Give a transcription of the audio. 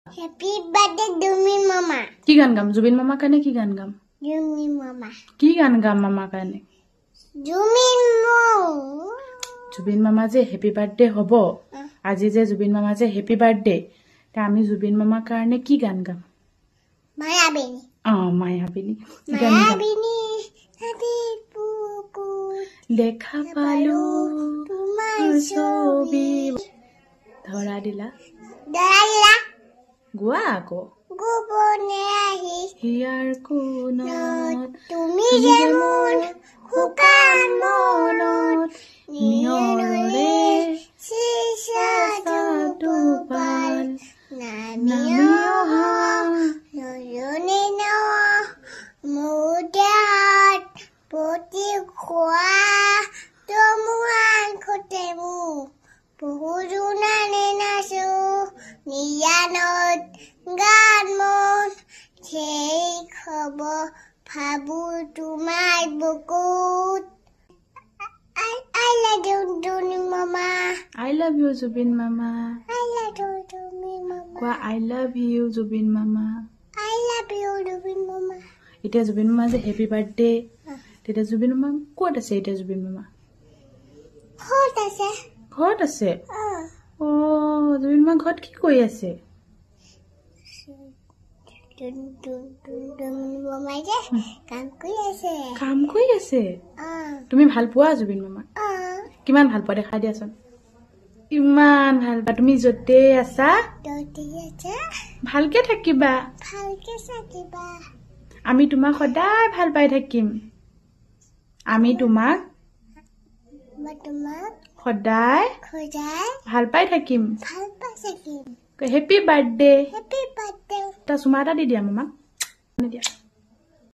Happy birthday, Dumi Mama. কি গান গাম জুবিন মামা কানে কি গান গাম Dumi Mama. কি গান গাম মামা কানে Dumi Mama. জুবিন মামা যে হ্যাপি বার্থডে হব আজি যে জুবিন মামা যে হ্যাপি বার্থডে তা আমি জুবিন মামা কারণে কি গান গাম Mayabini. মায়াবিনী কি গান গাম Mayabini. Happy Puku. দেখা পালো Tumar ছবি sobi. ধৰা দিলা Dala. গোৱা আকৌ Gubone ahi. হিয়াৰ কোনত Tumi jemun. Hukan monot. নিয়ৰৰে Sisa tupal. নামি অহা Nuyuni no. Mudat. Poti kwa. Tumuan kotemu. Puhuruna nenasu. Niyanot. Ganmon. Take hobo. Pabu tumai bukut. I love you, Dumi Mama. I love you Zubeen মামা I love you, Dumi Mama. কোৱা I love you Zubeen মামা I love you, Dumi Mama. এতিয়া জুবিন মামা যে happy birthday তেতিয়া জুবিন মামা ক'ত আছে এতিয়া জুবিন মামা Hold us, ঘৰত আছে জুবিন মামা ঘৰত কি কৰি আছে Dumi Mama je কাম কৰি আছে কাম কৰি আছে তুমি ভাল পোৱা জুবিন মামা কিমান ভাল পোৱা দেখা দিয়াচোন ইমান ভাল পোৱা তুমি যতে আছা ভালকে থাকিবা ভালকে থাকিবা আমি তোমাক সদায় ভাল পাই থাকিম আমি তোমাক সদায় ভাল পাই থাকিম হেপি বাৰ্থডে Happy birthday. তা চুমা এটা দি দিয়া মামাক দিয়া